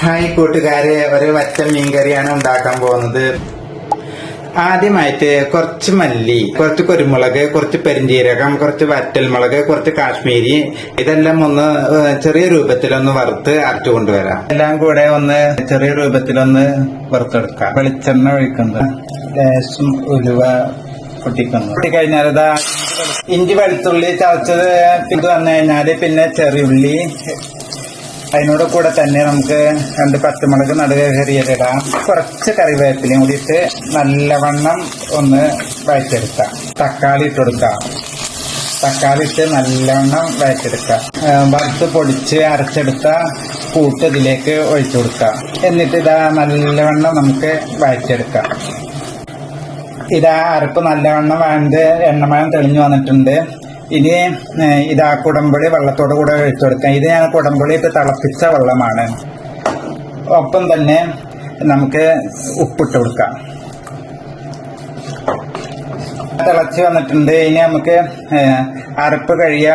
Hi കൂട്ടുകാരെ, ഒരു വറ്റൽ മീൻകറിയാണ് ഉണ്ടാക്കാൻ പോകുന്നത്. ആദ്യമായിട്ട് കുറച്ച് മല്ലി, കുറച്ച് കുരുമുളക്, കുറച്ച് പെരിഞ്ജീരകം, കുറച്ച് വറ്റൽമുളക്, കുറച്ച് കാശ്മീരി, ഇതെല്ലാം ഒന്ന് ചെറിയ രൂപത്തിലൊന്ന് വറുത്ത് അരച്ചു കൊണ്ടുവരാം. എല്ലാം കൂടെ ഒന്ന് ചെറിയ രൂപത്തിലൊന്ന് വറുത്തെടുക്കാം. വെളിച്ചെണ്ണ ഒഴിക്കുന്നത്, ലേശം ഉലുവ പൊട്ടിക്കുന്നു. പൊട്ടിക്കഴിഞ്ഞാൽ ഇതാ ഇഞ്ചി വെളുത്തുള്ളി ചതച്ചത് ഇത് വന്നു കഴിഞ്ഞാല് പിന്നെ ചെറിയുള്ളി, അതിനോട് കൂടെ തന്നെ നമുക്ക് 2 പച്ചമുളക് നടുക കയറിയിടാം. കുറച്ച് കറിവേപ്പിലയും കൂടി ഇട്ട് നല്ലവണ്ണം ഒന്ന് വഴറ്റെടുക്കാം. തക്കാളി ഇട്ട് കൊടുക്കാം. തക്കാളി ഇട്ട് നല്ലവണ്ണം വഴറ്റെടുക്കാം. വറുത്ത് പൊടിച്ച് അരച്ചെടുത്ത കൂട്ട് ഇതിലേക്ക് ഒഴിച്ചു കൊടുക്കാം. എന്നിട്ട് ഇതാ നല്ലവണ്ണം നമുക്ക് വഴറ്റെടുക്കാം. ഇതാ അരപ്പ് നല്ലവണ്ണം വേണ്ട എണ്ണമയം തെളിഞ്ഞു വന്നിട്ടുണ്ട്. ഇനി ഇതാ കുടംപുളി വെള്ളത്തോട് കൂടെ ഒഴിച്ചു കൊടുക്കാം. ഇത് ഞാൻ കുടംപുളി ഇട്ട് തിളപ്പിച്ച വെള്ളമാണ്. ഒപ്പം തന്നെ നമുക്ക് ഉപ്പിട്ട് കൊടുക്കാം. തിളച്ച് വന്നിട്ടുണ്ട്. ഇനി നമുക്ക് അരപ്പ് കഴിയ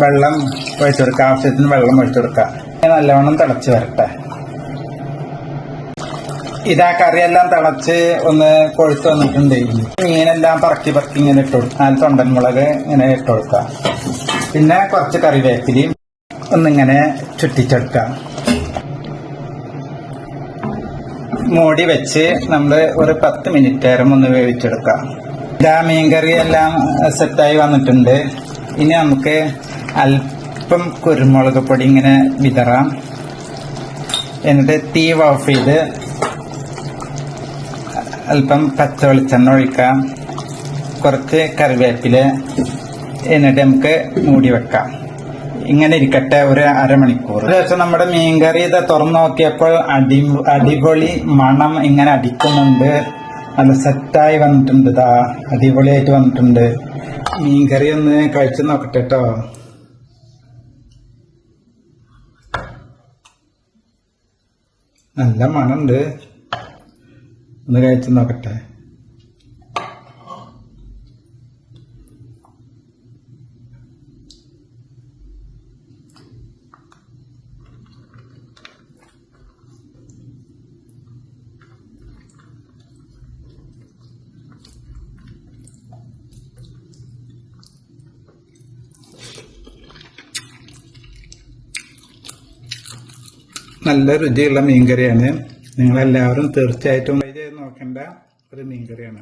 വെള്ളം ഒഴിച്ചു കൊടുക്കാം. ആവശ്യത്തിന് വെള്ളം ഒഴിച്ചു കൊടുക്കാം. നല്ലവണ്ണം തിളച്ച് വരട്ടെ. ഇതാ കറിയെല്ലാം തിളച്ച് ഒന്ന് കൊഴുത്ത് വന്നിട്ടുണ്ട്. മീനെല്ലാം പറക്കി ഇങ്ങനെ ഇട്ട് കൊടുക്കാം. തൊണ്ടൻമുളക് ഇങ്ങനെ ഇട്ട് കൊടുക്കാം. പിന്നെ കുറച്ച് കറിവേപ്പിലയും ഒന്നിങ്ങനെ ചുറ്റിച്ചെടുക്കാം. മൂടി വെച്ച് നമ്മൾ ഒരു 10 മിനിറ്റ് നേരം ഒന്ന് വേവിച്ചെടുക്കാം. ഇതാ മീൻകറി എല്ലാം സെറ്റായി വന്നിട്ടുണ്ട്. ഇനി നമുക്ക് അല്പം കുരുമുളക് പൊടി ഇങ്ങനെ വിതറാം. എന്നിട്ട് തീ ഓഫ് ചെയ്ത് അല്പം പച്ച വെളിച്ചെണ്ണ ഒഴിക്കാം. കുറച്ച് കറിവേപ്പില, എന്നിട്ട് നമുക്ക് മൂടി വെക്കാം. ഇങ്ങനെ ഇരിക്കട്ടെ ഒരു അരമണിക്കൂർ. ശേഷം നമ്മുടെ മീൻകറി ഇത് തുറന്നു നോക്കിയപ്പോൾ അടിപൊളി മണം ഇങ്ങനെ അടിക്കുന്നുണ്ട്. നല്ല സെറ്റായി വന്നിട്ടുണ്ട്. ഇതാ അടിപൊളിയായിട്ട് വന്നിട്ടുണ്ട്. മീൻകറി ഒന്ന് കഴിച്ചു നോക്കട്ടെ കേട്ടോ. നല്ല മണമുണ്ട്. ഒന്ന് കഴിച്ചു നോക്കട്ടെ. നല്ല രുചിയുള്ള മീൻകറിയാണ്. നിങ്ങളെല്ലാവരും തീർച്ചയായിട്ടും ട്രൈ ചെയ്ത് നോക്കേണ്ട ഒരു മീൻകറിയാണ്.